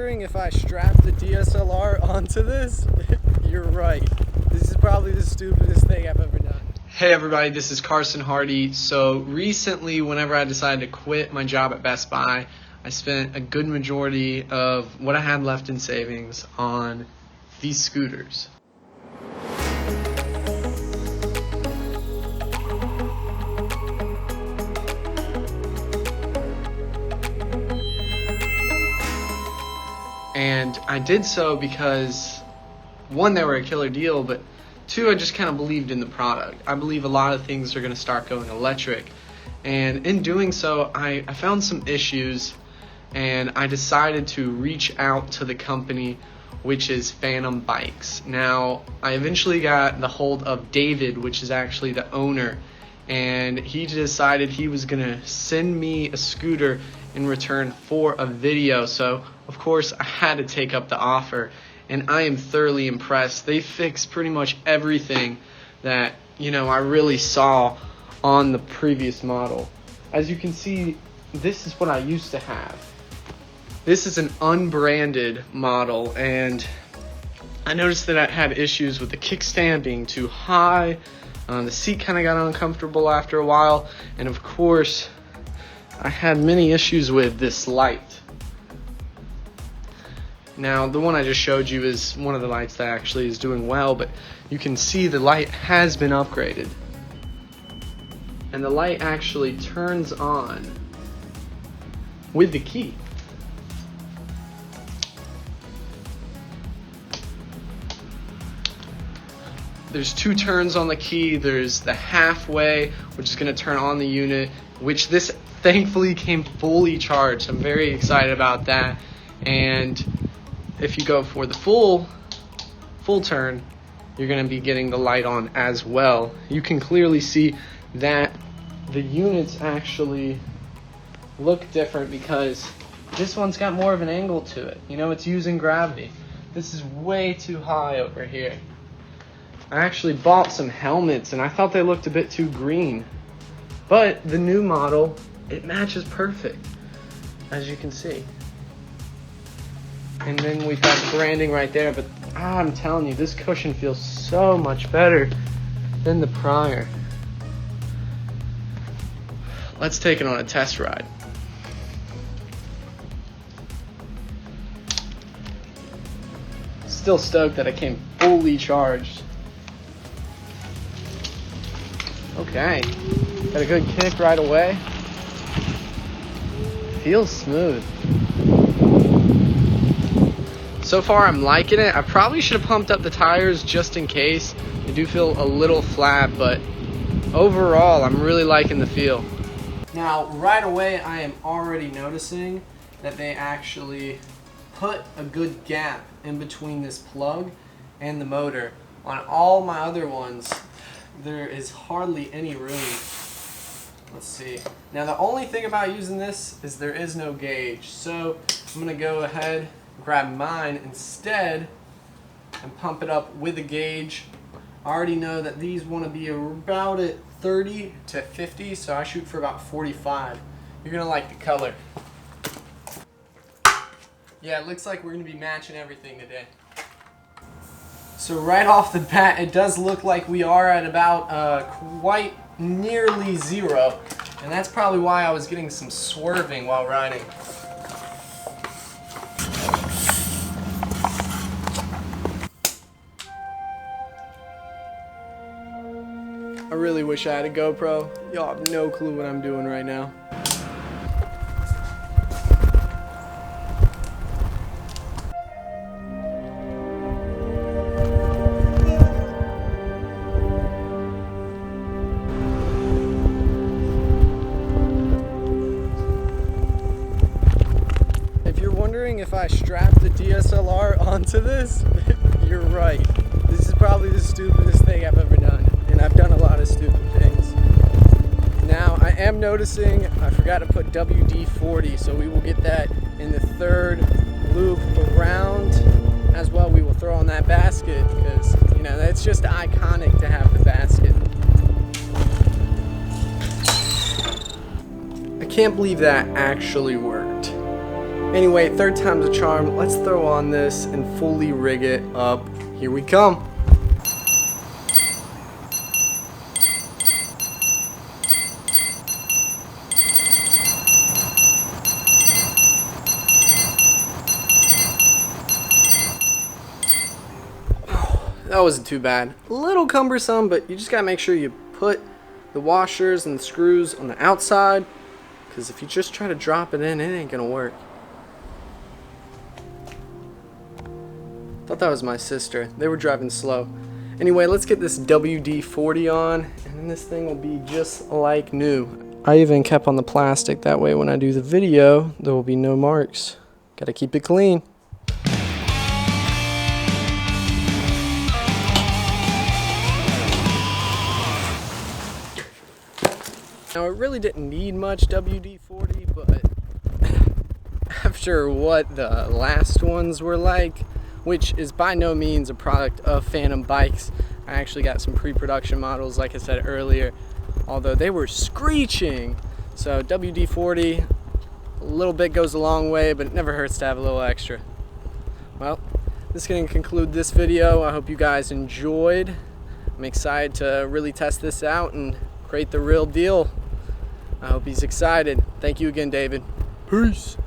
wondering if I strapped the DSLR onto this, you're right. This is probably the stupidest thing I've ever done. Hey everybody, this is Carson Hardy. So recently, whenever I decided to quit my job at Best Buy, I spent a good majority of what I had left in savings on these scooters. And I did so because, one, they were a killer deal, but two, I just kind of believed in the product. I believe a lot of things are going to start going electric. And in doing so, I found some issues, and I decided to reach out to the company, which is Phantom Bikes. Now, I eventually got the hold of David, which is actually the owner, and he decided he was going to send me a scooter in return for a video. So, of course, I had to take up the offer, and I am thoroughly impressed. They fixed pretty much everything that, I really saw on the previous model. As you can see, this is what I used to have. This is an unbranded model, and I noticed that I had issues with the kickstand being too high. The seat kind of got uncomfortable after a while, and of course, I had many issues with this light. Now, the one I just showed you is one of the lights that actually is doing well, but you can see the light has been upgraded. And the light actually turns on with the key. There's two turns on the key. There's the halfway, which is going to turn on the unit, which this thankfully came fully charged. I'm very excited about that. And if you go for the full turn, you're going to be getting the light on as well. You can clearly see that the units actually look different because this one's got more of an angle to it. It's using gravity. This is way too high over here. I actually bought some helmets and I thought they looked a bit too green. But the new model, it matches perfect, as you can see. And then we've got the branding right there, but I'm telling you, this cushion feels so much better than the prior. Let's take it on a test ride. Still stoked that it came fully charged. Okay, got a good kick right away. Feels smooth. So far I'm liking it. I probably should have pumped up the tires just in case. They do feel a little flat, but overall I'm really liking the feel. Now right away I am already noticing that they actually put a good gap in between this plug and the motor. On all my other ones, there is hardly any room. Let's see. Now the only thing about using this is there is no gauge. So I'm going to go ahead, grab mine instead, and pump it up with a gauge. I already know that these want to be about at 30 to 50, so I shoot for about 45. You're going to like the color. Yeah, it looks like we're going to be matching everything today. So right off the bat, it does look like we are at about quite nearly zero. And that's probably why I was getting some swerving while riding. I really wish I had a GoPro. Y'all have no clue what I'm doing right now. If I strapped the DSLR onto this, you're right. This is probably the stupidest thing I've ever done, and I've done a lot of stupid things. Now I am noticing I forgot to put WD-40, so we will get that in the third loop around. As well, we will throw on that basket because that's just iconic to have the basket. I can't believe that actually worked. Anyway, third time's a charm. Let's throw on this and fully rig it up. Here we come. That wasn't too bad. A little cumbersome, but you just gotta make sure you put the washers and the screws on the outside, because if you just try to drop it in, it ain't gonna work. Thought that was my sister. They were driving slow. Anyway, let's get this WD-40 on, and then this thing will be just like new. I even kept on the plastic, that way when I do the video, there will be no marks. Gotta keep it clean. Now, it really didn't need much WD-40, but after what the last ones were like, which is by no means a product of Phantom Bikes, I actually got some pre-production models, like I said earlier, although they were screeching. So WD-40, a little bit goes a long way, but it never hurts to have a little extra. Well, this is going to conclude this video. I hope you guys enjoyed. I'm excited to really test this out and create the real deal. I hope he's excited. Thank you again, David. Peace.